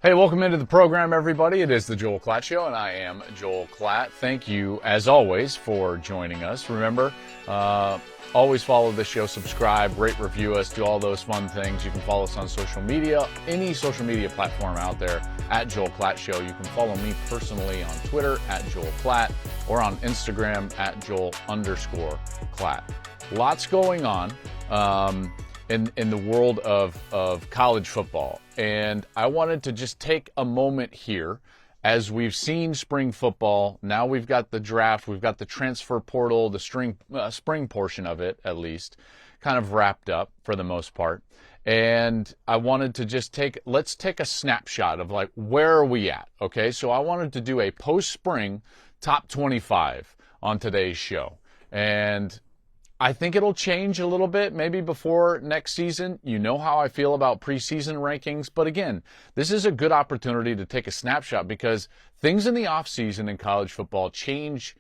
Hey, welcome into the program, everybody. It is the Joel Klatt Show, and I am Joel Klatt. Thank you, as always, for joining us. Remember, always follow the show, subscribe, rate, review us, do all those fun things. You can follow us on social media, any social media platform out there, at Joel Klatt Show. You can follow me personally on Twitter, at Joel Klatt, or on Instagram, at Joel_Klatt. Lots going on in the world of college football. And I wanted to just take a moment here as we've seen spring football. Now we've got the draft, we've got the transfer portal, the spring portion of it, at least, kind of wrapped up for the most part. And I wanted to just let's take a snapshot of like, where are we at? Okay, so I wanted to do a post-spring top 25 on today's show. And I think it'll change a little bit, maybe before next season. You know how I feel about preseason rankings. But again, this is a good opportunity to take a snapshot because things in the offseason in college football change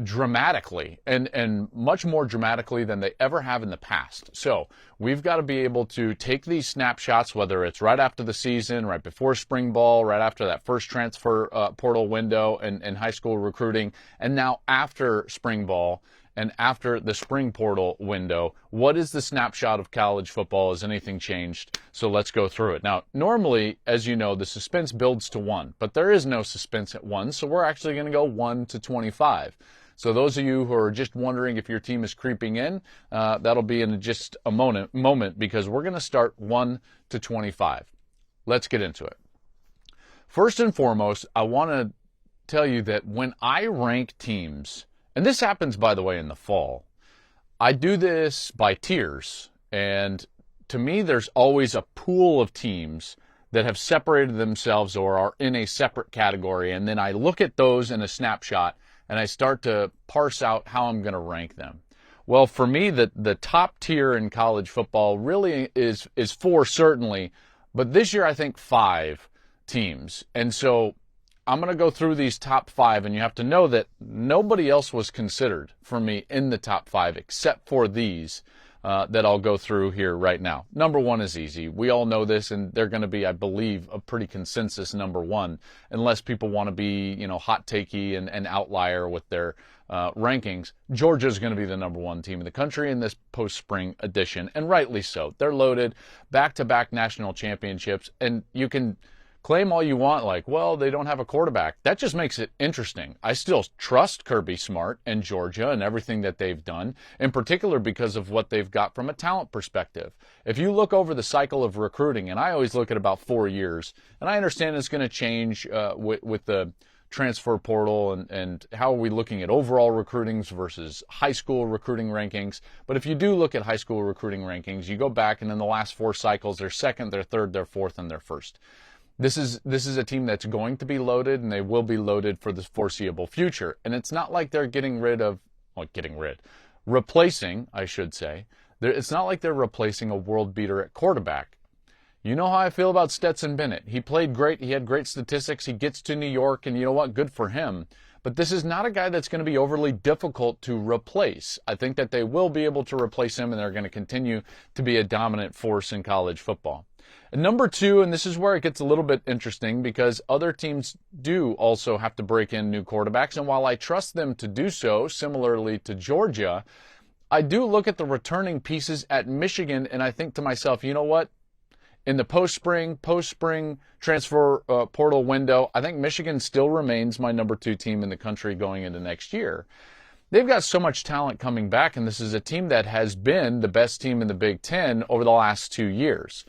dramatically and much more dramatically than they ever have in the past. So we've got to be able to take these snapshots, whether it's right after the season, right before spring ball, right after that first transfer portal window and high school recruiting, and now after spring ball, and after the spring portal window. What is the snapshot of college football? Has anything changed? So let's go through it. Now, normally, as you know, the suspense builds to 1, but there is no suspense at 1, so we're actually going to go 1 to 25. So those of you who are just wondering if your team is creeping in, that'll be in just a moment because we're going to start 1 to 25. Let's get into it. First and foremost, I want to tell you that when I rank teams, and this happens, by the way, in the fall, I do this by tiers. And to me, there's always a pool of teams that have separated themselves or are in a separate category. And then I look at those in a snapshot and I start to parse out how I'm going to rank them. Well, for me, the top tier in college football really is 4 certainly. But this year, I think 5 teams. And so I'm going to go through these top 5, and you have to know that nobody else was considered for me in the top 5 except for these that I'll go through here right now. Number 1 is easy. We all know this, and they're going to be, I believe, a pretty consensus number 1, unless people want to be, hot takey and outlier with their rankings. Georgia's going to be the number 1 team in the country in this post-spring edition, and rightly so. They're loaded, back-to-back national championships, and you can claim all you want, like, well, they don't have a quarterback. That just makes it interesting. I still trust Kirby Smart and Georgia and everything that they've done, in particular because of what they've got from a talent perspective. If you look over the cycle of recruiting, and I always look at about 4 years, and I understand it's going to change with the transfer portal and how are we looking at overall recruitings versus high school recruiting rankings. But if you do look at high school recruiting rankings, you go back, and in the last 4 cycles, they're second, they're third, they're fourth, and they're first. This is a team that's going to be loaded, and they will be loaded for the foreseeable future. And it's not like they're replacing, I should say. It's not like they're replacing a world beater at quarterback. You know how I feel about Stetson Bennett. He played great. He had great statistics. He gets to New York, and you know what? Good for him. But this is not a guy that's going to be overly difficult to replace. I think that they will be able to replace him, and they're going to continue to be a dominant force in college football. And number 2, and this is where it gets a little bit interesting because other teams do also have to break in new quarterbacks. And while I trust them to do so, similarly to Georgia, I do look at the returning pieces at Michigan, and I think to myself, you know what? In the post-spring transfer portal window, I think Michigan still remains my number 2 team in the country going into next year. They've got so much talent coming back, and this is a team that has been the best team in the Big Ten over the last 2 years.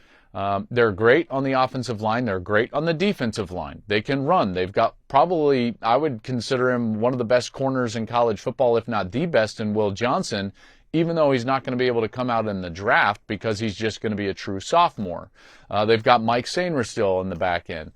They're great on the offensive line. They're great on the defensive line. They can run. They've got probably, I would consider him one of the best corners in college football, if not the best, in Will Johnson, even though he's not going to be able to come out in the draft because he's just going to be a true sophomore. They've got Mike Sainer still in the back end.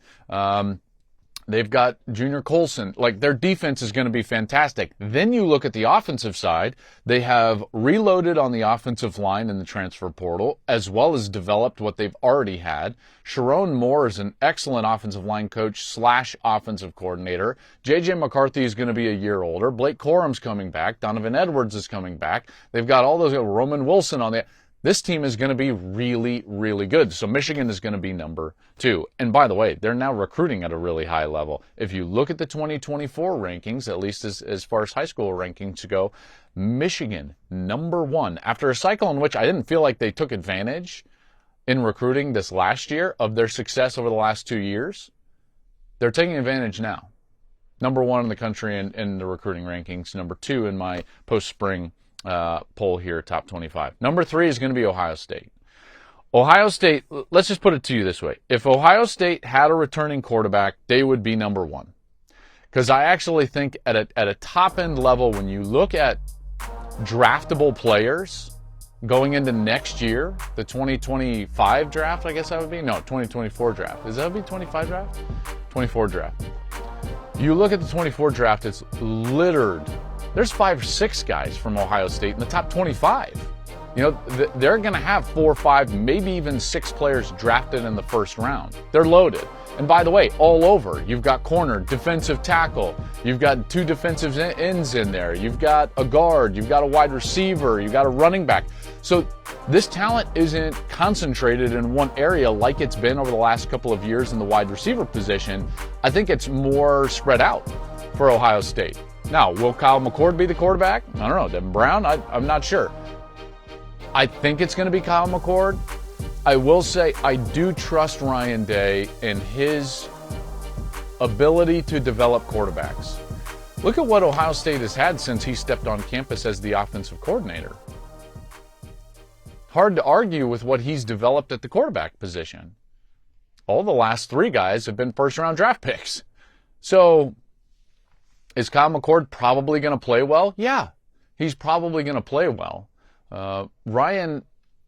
They've got Junior Colson. Like, their defense is going to be fantastic. Then you look at the offensive side. They have reloaded on the offensive line in the transfer portal, as well as developed what they've already had. Sharon Moore is an excellent offensive line coach / offensive coordinator. J.J. McCarthy is going to be a year older. Blake Corum's coming back. Donovan Edwards is coming back. They've got all those, Roman Wilson on the... this team is going to be really, really good. So Michigan is going to be number 2. And by the way, they're now recruiting at a really high level. If you look at the 2024 rankings, at least as far as high school rankings go, Michigan, number 1. After a cycle in which I didn't feel like they took advantage in recruiting this last year of their success over the last 2 years, they're taking advantage now. Number 1 in the country in the recruiting rankings, number 2 in my post-spring poll here, top 25. Number 3 is going to be Ohio State. Ohio State, let's just put it to you this way. If Ohio State had a returning quarterback, they would be number 1. Because I actually think at a top-end level, when you look at draftable players going into next year, the 2025 draft, I guess that would be? No, 2024 draft. Is that would be 25 draft? 24 draft. You look at the 24 draft, it's littered. There's 5 or 6 guys from Ohio State in the top 25. You know, they're going to have 4 or 5, maybe even 6 players drafted in the first round. They're loaded. And by the way, all over, you've got corner, defensive tackle, you've got 2 defensive ends in there, you've got a guard, you've got a wide receiver, you've got a running back. So this talent isn't concentrated in one area like it's been over the last couple of years in the wide receiver position. I think it's more spread out for Ohio State. Now, will Kyle McCord be the quarterback? I don't know. Devin Brown? I'm not sure. I think it's going to be Kyle McCord. I will say I do trust Ryan Day in his ability to develop quarterbacks. Look at what Ohio State has had since he stepped on campus as the offensive coordinator. Hard to argue with what he's developed at the quarterback position. All the last 3 guys have been first-round draft picks. So is Kyle McCord probably going to play well? Yeah, he's probably going to play well. Ryan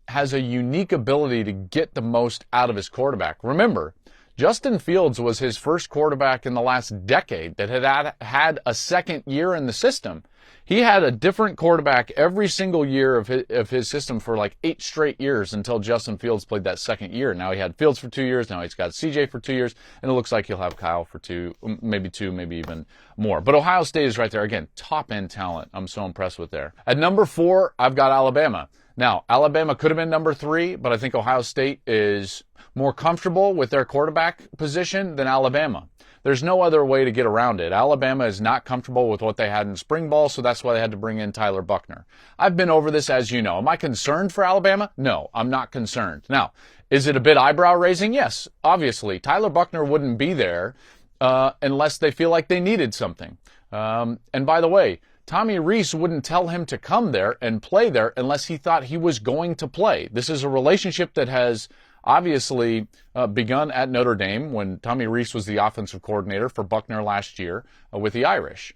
has a unique ability to get the most out of his quarterback. Remember, Justin Fields was his first quarterback in the last decade that had a second year in the system. He had a different quarterback every single year of his system for like 8 straight years until Justin Fields played that second year. Now he had Fields for 2 years. Now he's got CJ for 2 years. And it looks like he'll have Kyle for 2, maybe even more. But Ohio State is right there. Again, top-end talent. I'm so impressed with there. At number 4, I've got Alabama. Now, Alabama could have been number 3, but I think Ohio State is more comfortable with their quarterback position than Alabama. There's no other way to get around it. Alabama is not comfortable with what they had in spring ball, so that's why they had to bring in Tyler Buchner. I've been over this, as you know. Am I concerned for Alabama? No, I'm not concerned. Now, is it a bit eyebrow-raising? Yes, obviously. Tyler Buchner wouldn't be there unless they feel like they needed something. And by the way, Tommy Rees wouldn't tell him to come there and play there unless he thought he was going to play. This is a relationship that has obviously begun at Notre Dame when Tommy Rees was the offensive coordinator for Buchner last year with the Irish.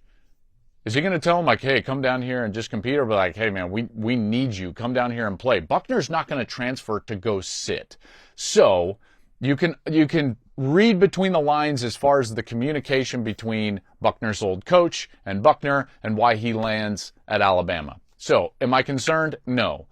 Is he going to tell him, like, hey, come down here and just compete, or be like, hey, man, we need you. Come down here and play. Buchner's not going to transfer to go sit. So you can read between the lines as far as the communication between Buchner's old coach and Buchner and why he lands at Alabama. So am I concerned? No.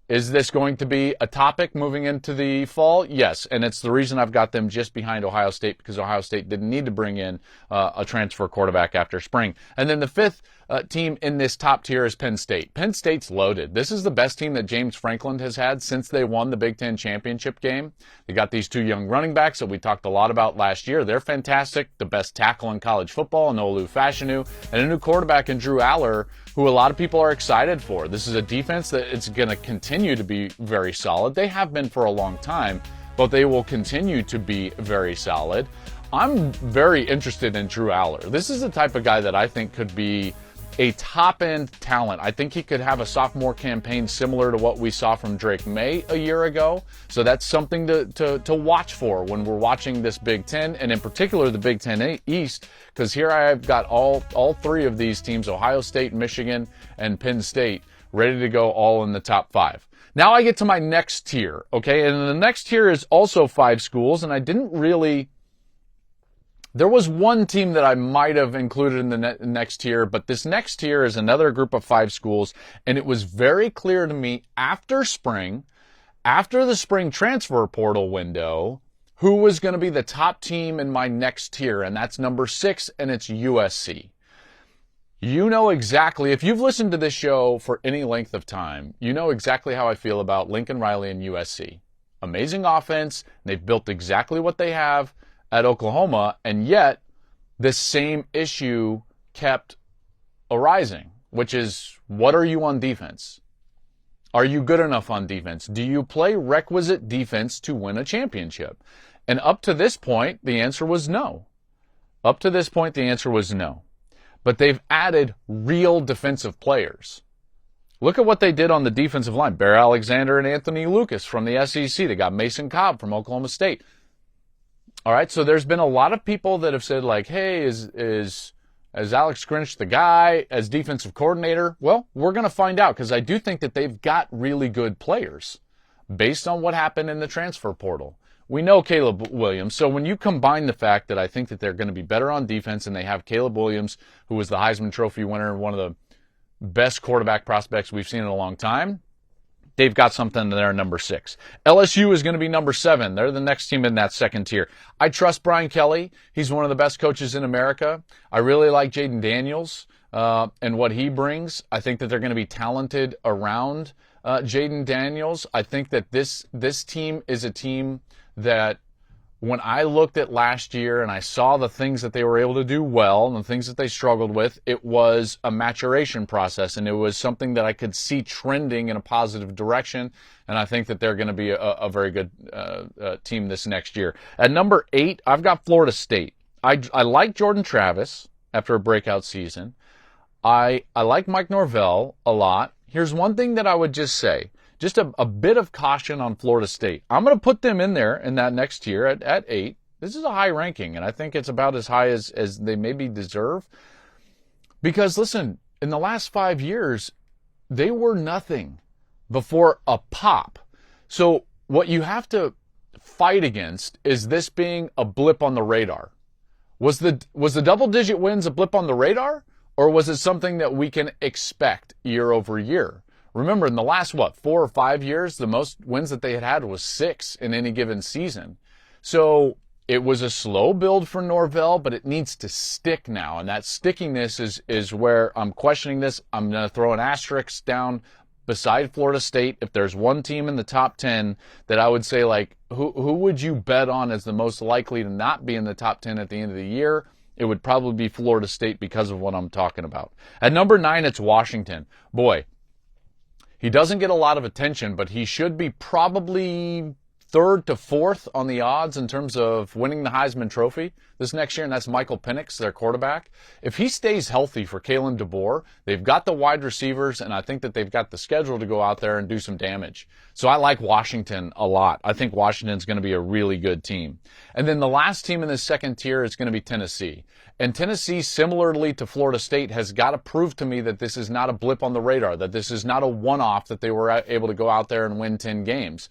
Is this going to be a topic moving into the fall? Yes, and it's the reason I've got them just behind Ohio State, because Ohio State didn't need to bring in a transfer quarterback after spring. And then the 5th team in this top tier is Penn State. Penn State's loaded. This is the best team that James Franklin has had since they won the Big Ten championship game. They got these 2 young running backs that we talked a lot about last year. They're fantastic. The best tackle in college football, Olu Fashanu, and a new quarterback in Drew Aller, who a lot of people are excited for. This is a defense that it's going to continue to be very solid. They have been for a long time, but they will continue to be very solid. I'm very interested in Drew Aller. This is the type of guy that I think could be a top-end talent. I think he could have a sophomore campaign similar to what we saw from Drake May a year ago. So that's something to watch for when we're watching this Big Ten, and in particular the Big Ten East, because here I've got all 3 of these teams, Ohio State, Michigan, and Penn State, ready to go all in the top 5. Now I get to my next tier, okay? And the next tier is also 5 schools, and I didn't really... There was one team that I might have included in the next tier, but this next tier is another group of 5 schools, and it was very clear to me after the spring transfer portal window, who was going to be the top team in my next tier, and that's number 6, and it's USC. You know exactly, if you've listened to this show for any length of time, you know exactly how I feel about Lincoln Riley and USC. Amazing offense. They've built exactly what they have at Oklahoma, and yet this same issue kept arising, which is, what are you on defense? Are you good enough on defense? Do you play requisite defense to win a championship? And up to this point, the answer was no. Up to this point, the answer was no. But they've added real defensive players. Look at what they did on the defensive line. Bear Alexander and Anthony Lucas from the SEC. They got Mason Cobb from Oklahoma State. All right, so there's been a lot of people that have said, like, hey, is Alex Grinch the guy as defensive coordinator? Well, we're going to find out, because I do think that they've got really good players based on what happened in the transfer portal. We know Caleb Williams, so when you combine the fact that I think that they're going to be better on defense, and they have Caleb Williams, who was the Heisman Trophy winner and one of the best quarterback prospects we've seen in a long time, they've got something there, number 6. LSU is going to be number 7. They're the next team in that second tier. I trust Brian Kelly. He's one of the best coaches in America. I really like Jaden Daniels and what he brings. I think that they're going to be talented around Jaden Daniels. I think that this team is a team that, when I looked at last year and I saw the things that they were able to do well and the things that they struggled with, it was a maturation process, and it was something that I could see trending in a positive direction, and I think that they're going to be a very good team this next year. At number 8, I've got Florida State. I like Jordan Travis after a breakout season. I like Mike Norvell a lot. Here's one thing that I would just say. Just a bit of caution on Florida State. I'm going to put them in there in that next tier at 8. This is a high ranking, and I think it's about as high as they maybe deserve. Because, listen, in the last 5 years, they were nothing before a pop. So what you have to fight against is this being a blip on the radar. Was the double-digit wins a blip on the radar, or was it something that we can expect year over year? Remember, in the last, 4 or 5 years, the most wins that they had was 6 in any given season. So it was a slow build for Norvell, but it needs to stick now. And that stickiness is where I'm questioning this. I'm going to throw an asterisk down beside Florida State. If there's one team in the top 10 that I would say, like, who would you bet on as the most likely to not be in the top 10 at the end of the year? It would probably be Florida State because of what I'm talking about. At number 9, it's Washington. Boy, he doesn't get a lot of attention, but he should be probably 3rd to 4th on the odds in terms of winning the Heisman Trophy this next year, and that's Michael Penix, their quarterback. If he stays healthy for Kalen DeBoer, they've got the wide receivers, and I think that they've got the schedule to go out there and do some damage. So I like Washington a lot. I think Washington's going to be a really good team. And then the last team in this second tier is going to be Tennessee. And Tennessee, similarly to Florida State, has got to prove to me that this is not a blip on the radar, that this is not a one-off, that they were able to go out there and win 10 games.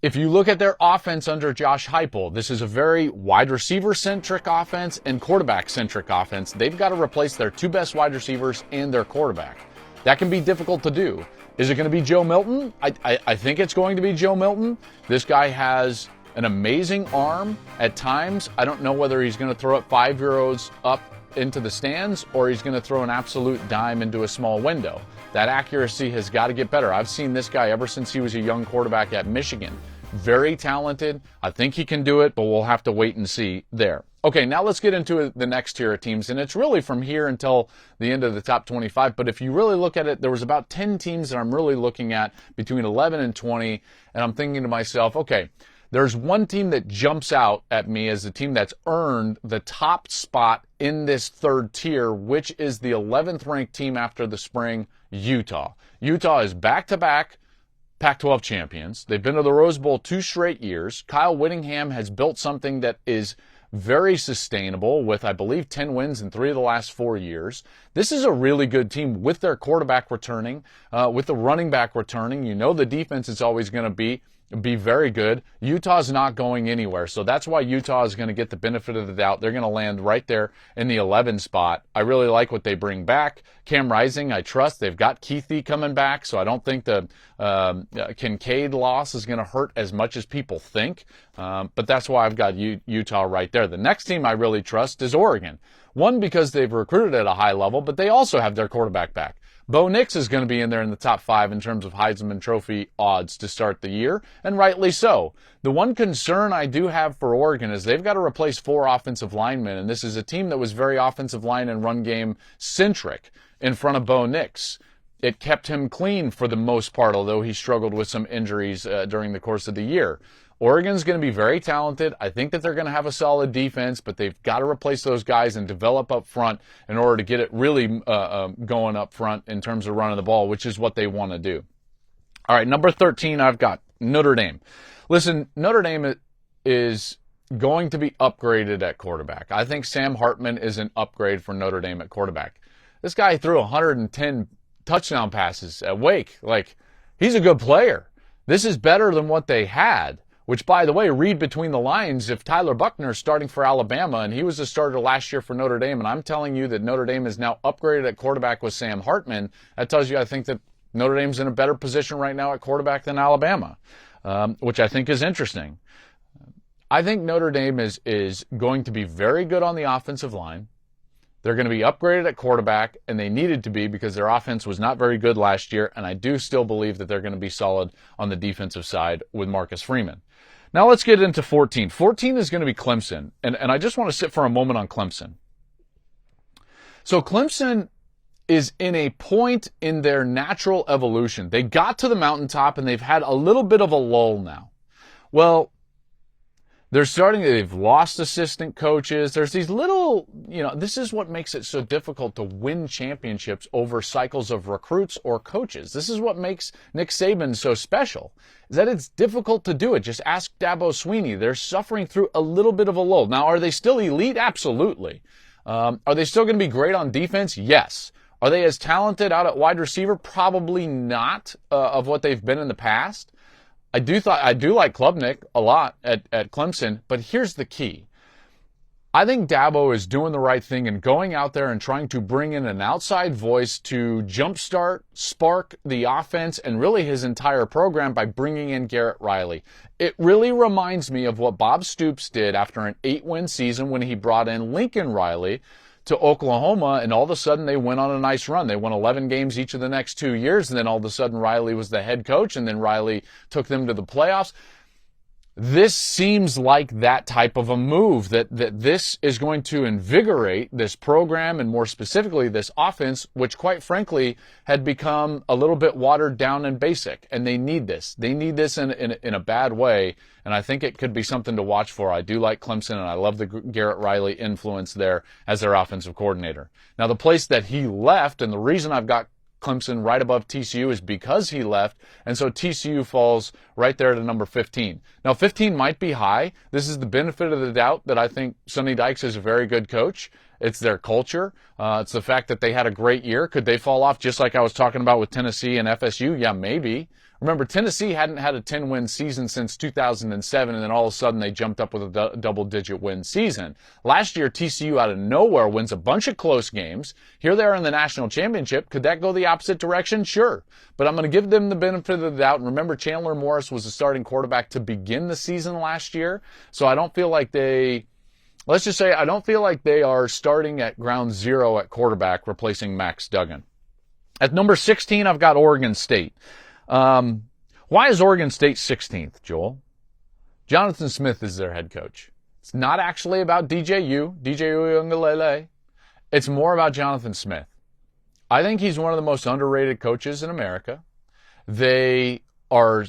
If you look at their offense under Josh Heupel, this is a very wide receiver-centric offense and quarterback-centric offense. They've got to replace their 2 best wide receivers and their quarterback. That can be difficult to do. Is it going to be Joe Milton? I think it's going to be Joe Milton. This guy has an amazing arm at times. I don't know whether he's going to throw it 5 euros up into the stands or he's going to throw an absolute dime into a small window. That accuracy has got to get better. I've seen this guy ever since he was a young quarterback at Michigan. Very talented. I think he can do it, but we'll have to wait and see there. Okay, now let's get into the next tier of teams, and it's really from here until the end of the top 25. But if you really look at it, there was about 10 teams that I'm really looking at between 11 and 20, and I'm thinking to myself, okay, there's one team that jumps out at me as the team that's earned the top spot in this third tier, which is the 11th ranked team after the spring, Utah. Utah is back-to-back Pac-12 champions. They've been to the Rose Bowl 2 straight years. Kyle Whittingham has built something that is very sustainable with, I believe, 10 wins in 3 of the last 4 years. This is a really good team with their quarterback returning, with the running back returning. You know the defense is always going to be be very good. Utah's not going anywhere, so that's why Utah is going to get the benefit of the doubt. They're going to land right there in the 11 spot. I really like what they bring back. Cam Rising, I trust. They've got Keithy coming back, so I don't think the Kincaid loss is going to hurt as much as people think, but that's why I've got Utah right there. The next team I really trust is Oregon. One, because they've recruited at a high level, but they also have their quarterback back. Bo Nix is going to be in there in the top 5 in terms of Heisman Trophy odds to start the year, and rightly so. The one concern I do have for Oregon is they've got to replace 4 offensive linemen, and this is a team that was very offensive line and run game centric in front of Bo Nix. It kept him clean for the most part, although he struggled with some injuries during the course of the year. Oregon's going to be very talented. I think that they're going to have a solid defense, but they've got to replace those guys and develop up front in order to get it really going up front in terms of running the ball, which is what they want to do. All right, number 13, I've got Notre Dame. Listen, Notre Dame is going to be upgraded at quarterback. I think Sam Hartman is an upgrade for Notre Dame at quarterback. This guy threw 110 touchdown passes at Wake. Like, he's a good player. This is better than what they had. Which, by the way, read between the lines, if Tyler Buchner is starting for Alabama, and he was a starter last year for Notre Dame, and I'm telling you that Notre Dame is now upgraded at quarterback with Sam Hartman, that tells you I think that Notre Dame's in a better position right now at quarterback than Alabama, which I think is interesting. I think Notre Dame is going to be very good on the offensive line. They're going to be upgraded at quarterback, and they needed to be because their offense was not very good last year, and I do still believe that they're going to be solid on the defensive side with Marcus Freeman. Now let's get into 14. 14 is going to be Clemson, and I just want to sit for a moment on Clemson. So Clemson is in a point in their natural evolution. They got to the mountaintop, and they've had a little bit of a lull now. Well, they've lost assistant coaches. There's these little, this is what makes it so difficult to win championships over cycles of recruits or coaches. This is what makes Nick Saban so special, is that it's difficult to do it. Just ask Dabo Swinney. They're suffering through a little bit of a lull. Now, are they still elite? Absolutely. Are they still going to be great on defense? Yes. Are they as talented out at wide receiver? Probably not of what they've been in the past. I do like Klubnik a lot at Clemson, but here's the key. I think Dabo is doing the right thing and going out there and trying to bring in an outside voice to spark the offense and really his entire program by bringing in Garrett Riley. It really reminds me of what Bob Stoops did after an 8-win season when he brought in Lincoln Riley to Oklahoma, and all of a sudden they went on a nice run. They won 11 games each of the next 2 years, and then all of a sudden Riley was the head coach, and then Riley took them to the playoffs. This seems like that type of a move, that this is going to invigorate this program and more specifically this offense, which quite frankly had become a little bit watered down and basic. And they need this. They need this in a bad way. And I think it could be something to watch for. I do like Clemson, and I love the Garrett Riley influence there as their offensive coordinator. Now, the place that he left, and the reason I've got Clemson right above TCU is because he left, and so TCU falls right there to number 15. Now, 15 might be high. This is the benefit of the doubt that I think Sonny Dykes is a very good coach. It's their culture. It's the fact that they had a great year. Could they fall off just like I was talking about with Tennessee and FSU? Yeah, maybe. Remember, Tennessee hadn't had a 10-win season since 2007, and then all of a sudden they jumped up with a double-digit win season. Last year, TCU out of nowhere wins a bunch of close games. Here they are in the national championship. Could that go the opposite direction? Sure. But I'm going to give them the benefit of the doubt. And remember, Chandler Morris was the starting quarterback to begin the season last year, so I don't feel like I don't feel like they are starting at ground zero at quarterback, replacing Max Duggan. At number 16, I've got Oregon State. Why is Oregon State 16th, Joel? Jonathan Smith is their head coach. It's not actually about DJ Uiagalelei. It's more about Jonathan Smith. I think he's one of the most underrated coaches in America. They are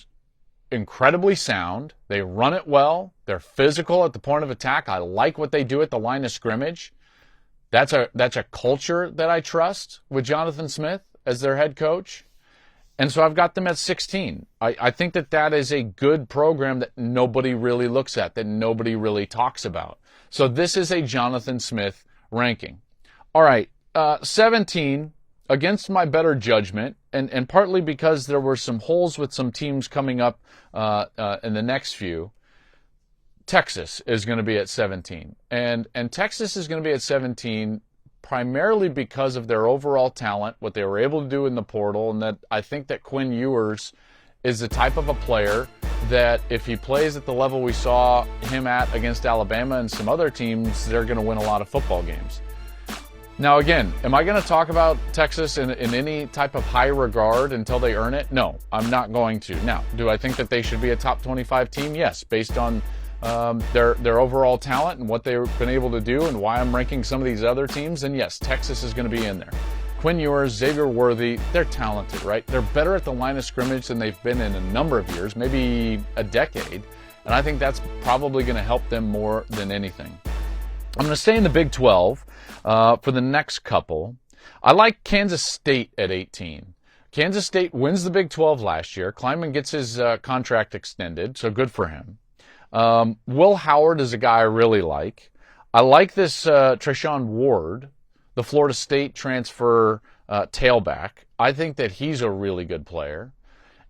incredibly sound. They run it well. They're physical at the point of attack. I like what they do at the line of scrimmage. That's a culture that I trust with Jonathan Smith as their head coach. And so I've got them at 16. I think that is a good program that nobody really looks at, that nobody really talks about. So this is a Jonathan Smith ranking. All right, 17, against my better judgment, and partly because there were some holes with some teams coming up in the next few, Texas is going to be at 17. And Texas is going to be at 17 primarily because of their overall talent, what they were able to do in the portal, and that I think that Quinn Ewers is the type of a player that if he plays at the level we saw him at against Alabama and some other teams, they're going to win a lot of football games. Now, again, am I going to talk about Texas in any type of high regard until they earn it? No, I'm not going to. Now, do I think that they should be a top 25 team? Yes, based on their overall talent and what they've been able to do and why I'm ranking some of these other teams. And yes, Texas is going to be in there. Quinn Ewers, Xavier Worthy, they're talented, right? They're better at the line of scrimmage than they've been in a number of years, maybe a decade. And I think that's probably going to help them more than anything. I'm going to stay in the Big 12 for the next couple. I like Kansas State at 18. Kansas State wins the Big 12 last year. Klieman gets his contract extended, so good for him. Will Howard is a guy I really like. I like this Treshaun Ward, the Florida State transfer tailback. I think that he's a really good player.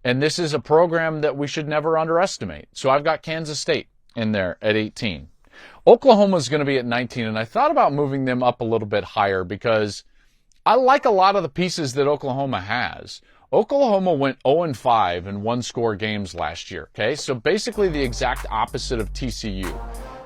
And this is a program that we should never underestimate. So I've got Kansas State in there at 18. Oklahoma's going to be at 19, and I thought about moving them up a little bit higher because I like a lot of the pieces that Oklahoma has. Oklahoma went 0-5 in one-score games last year, okay? So basically the exact opposite of TCU.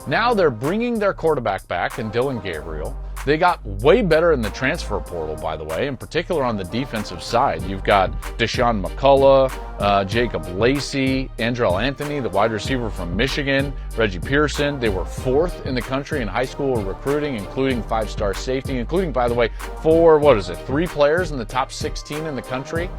Now they're bringing their quarterback back in Dylan Gabriel. They got way better in the transfer portal, by the way, in particular on the defensive side. You've got Deshaun McCullough, Jacob Lacey, Andrell Anthony, the wide receiver from Michigan, Reggie Pearson. They were 4th in the country in high school recruiting, including 5-star safety, including, by the way, 3 players in the top 16 in the country.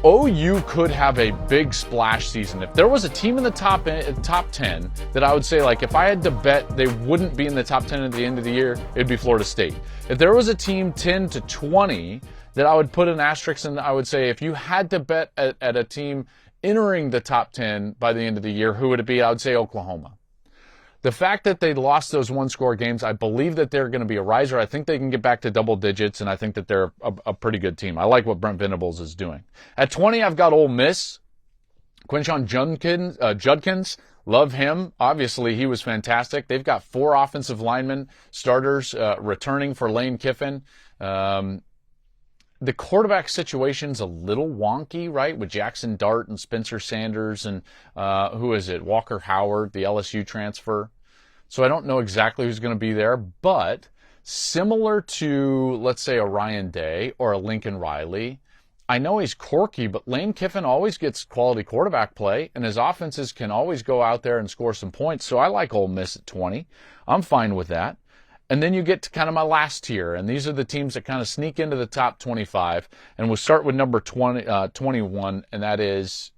OU could have a big splash season. If there was a team in the top 10 that I would say, like, if I had to bet they wouldn't be in the top 10 at the end of the year, it'd be Florida State. If there was a team 10 to 20 that I would put an asterisk in, I would say if you had to bet at a team entering the top 10 by the end of the year, who would it be? I would say Oklahoma. The fact that they lost those one-score games, I believe that they're going to be a riser. I think they can get back to double digits, and I think that they're a pretty good team. I like what Brent Venables is doing. At 20, I've got Ole Miss. Quinshon Judkins, love him. Obviously, he was fantastic. They've got 4 offensive linemen, starters, returning for Lane Kiffin. The quarterback situation's a little wonky, right, with Jackson Dart and Spencer Sanders and Walker Howard, the LSU transfer. So I don't know exactly who's going to be there, but similar to, let's say, a Ryan Day or a Lincoln Riley, I know he's quirky, but Lane Kiffin always gets quality quarterback play, and his offenses can always go out there and score some points. So I like Ole Miss at 20. I'm fine with that. And then you get to kind of my last tier, and these are the teams that kind of sneak into the top 25. And we'll start with number 21, and that is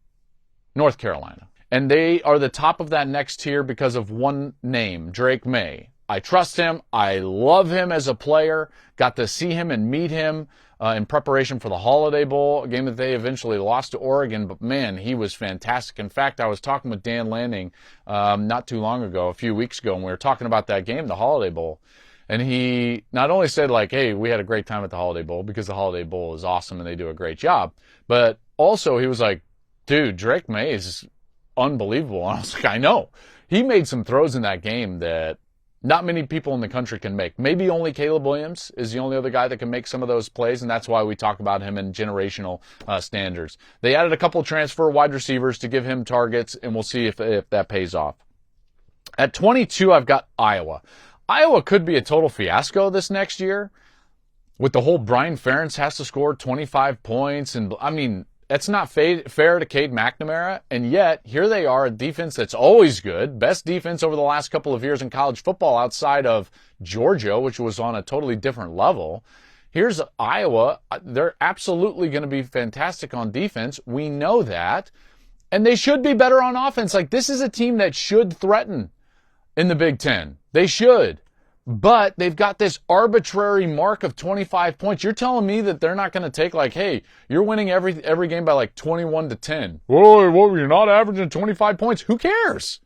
North Carolina. And they are the top of that next tier because of one name, Drake May. I trust him. I love him as a player. Got to see him and meet him in preparation for the Holiday Bowl, a game that they eventually lost to Oregon. But, man, he was fantastic. In fact, I was talking with Dan Lanning not too long ago, a few weeks ago, and we were talking about that game, the Holiday Bowl. And he not only said, like, hey, we had a great time at the Holiday Bowl because the Holiday Bowl is awesome and they do a great job. But also he was like, dude, Drake May is unbelievable. And I was like, I know. He made some throws in that game that not many people in the country can make. Maybe only Caleb Williams is the only other guy that can make some of those plays, and that's why we talk about him in generational standards. They added a couple transfer wide receivers to give him targets, and we'll see if that pays off. At 22, I've got Iowa. Iowa could be a total fiasco this next year with the whole Brian Ferentz has to score 25 points. And, I mean, that's not fair to Cade McNamara. And yet, here they are, a defense that's always good. Best defense over the last couple of years in college football outside of Georgia, which was on a totally different level. Here's Iowa. They're absolutely going to be fantastic on defense. We know that. And they should be better on offense. Like, this is a team that should threaten in the Big Ten. They should. But they've got this arbitrary mark of 25 points. You're telling me that they're not going to take, like, hey, you're winning every game by like 21-10. Whoa, you're not averaging 25 points. Who cares?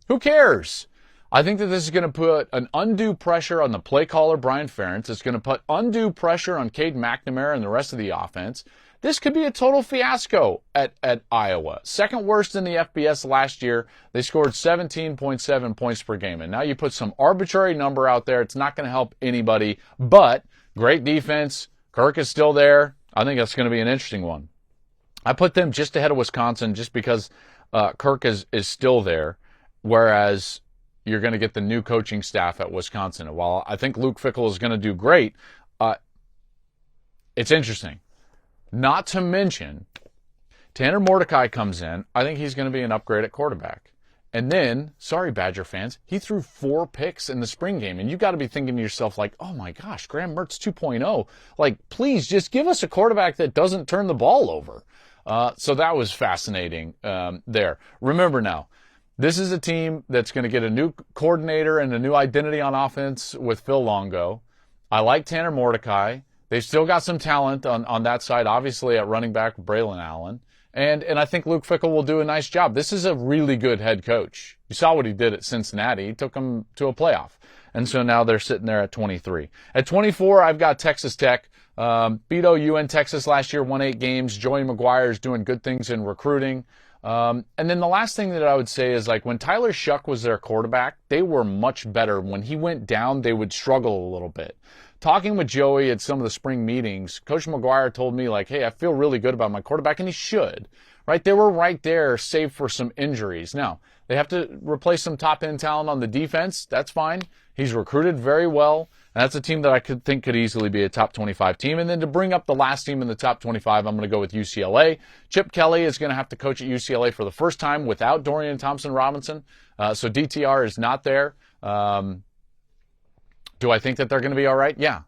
Who cares? I think that this is going to put an undue pressure on the play caller, Brian Ferentz. It's going to put undue pressure on Cade McNamara and the rest of the offense. This could be a total fiasco at Iowa. Second worst in the FBS last year. They scored 17.7 points per game. And now you put some arbitrary number out there. It's not going to help anybody. But great defense. Kirk is still there. I think that's going to be an interesting one. I put them just ahead of Wisconsin just because Kirk is still there, whereas you're going to get the new coaching staff at Wisconsin. And while I think Luke Fickell is going to do great, it's interesting. Not to mention, Tanner Mordecai comes in. I think he's going to be an upgrade at quarterback. And then, sorry, Badger fans, he threw 4 picks in the spring game. And you got to be thinking to yourself, like, oh my gosh, Graham Mertz 2.0. Like, please just give us a quarterback that doesn't turn the ball over. So that was fascinating there. Remember now, this is a team that's going to get a new coordinator and a new identity on offense with Phil Longo. I like Tanner Mordecai. They've still got some talent on that side, obviously at running back, Braylon Allen. And I think Luke Fickell will do a nice job. This is a really good head coach. You saw what he did at Cincinnati. He took them to a playoff. And so now they're sitting there at 23. At 24, I've got Texas Tech. Beat OU in Texas last year, won 8 games. Joey McGuire is doing good things in recruiting. And then the last thing that I would say is, like, when Tyler Shuck was their quarterback, they were much better. When he went down, they would struggle a little bit. Talking with Joey at some of the spring meetings, Coach McGuire told me, like, hey, I feel really good about my quarterback, and he should. Right? They were right there, save for some injuries. Now, they have to replace some top-end talent on the defense. That's fine. He's recruited very well. And that's a team that I could think could easily be a top 25 team. And then to bring up the last team in the top 25, I'm going to go with UCLA. Chip Kelly is going to have to coach at UCLA for the first time without Dorian Thompson-Robinson. So DTR is not there. Do I think that they're going to be all right? Yeah.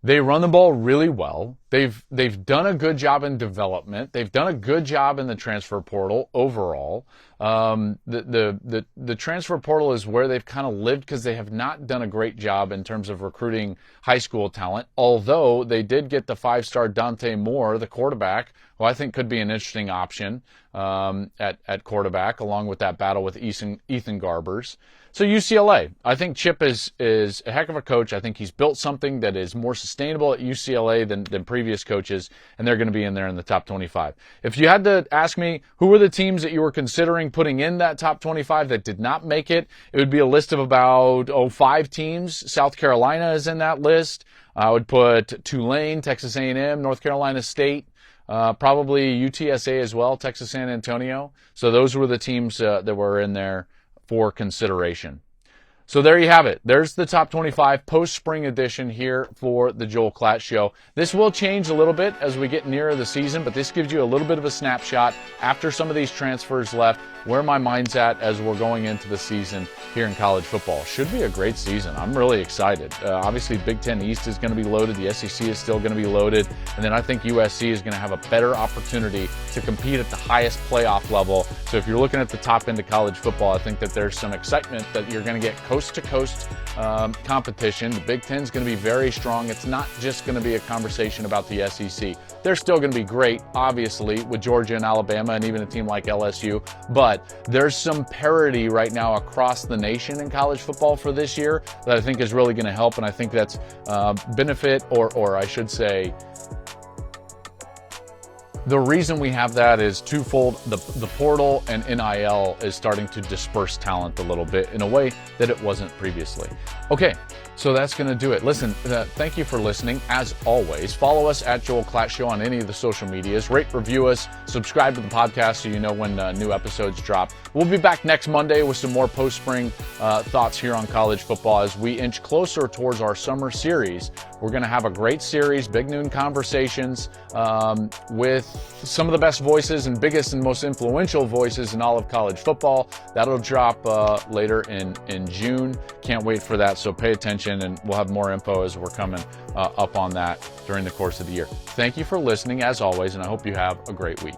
They run the ball really well. They've done a good job in development. They've done a good job in the transfer portal overall. The transfer portal is where they've kind of lived because they have not done a great job in terms of recruiting high school talent, although they did get the 5-star Dante Moore, the quarterback, who I think could be an interesting option at quarterback, along with that battle with Ethan Garbers. So UCLA, I think Chip is a heck of a coach. I think he's built something that is more sustainable at UCLA than previous coaches, and they're going to be in there in the top 25. If you had to ask me who were the teams that you were considering putting in that top 25 that did not make it, it would be a list of about 5 teams. South Carolina is in that list. I would put Tulane, Texas A&M, North Carolina State, probably UTSA as well, Texas San Antonio. So those were the teams that were in there for consideration. So there you have it. There's the top 25 post-spring edition here for the Joel Klatt Show. This will change a little bit as we get nearer the season, but this gives you a little bit of a snapshot after some of these transfers left, where my mind's at as we're going into the season here in college football. Should be a great season. I'm really excited. Obviously, Big Ten East is going to be loaded. The SEC is still going to be loaded. And then I think USC is going to have a better opportunity to compete at the highest playoff level. So if you're looking at the top end of college football, I think that there's some excitement that you're going to get coast-to-coast competition. The Big Ten is going to be very strong. It's not just going to be a conversation about the SEC. They're still going to be great, obviously, with Georgia and Alabama and even a team like LSU. But there's some parity right now across the nation in college football for this year that I think is really going to help. And I think that's benefit, or I should say, the reason we have that is twofold. The portal and NIL is starting to disperse talent a little bit in a way that it wasn't previously. Okay, so that's going to do it. Listen, thank you for listening. As always, follow us at Joel Klatt Show on any of the social medias. Rate, review us, subscribe to the podcast so you know when new episodes drop. We'll be back next Monday with some more post-spring thoughts here on college football as we inch closer towards our summer series. We're going to have a great series, Big Noon Conversations, with some of the best voices and biggest and most influential voices in all of college football. That'll drop later in June. Can't wait for that, so pay attention, and we'll have more info as we're coming up on that during the course of the year. Thank you for listening, as always, and I hope you have a great week.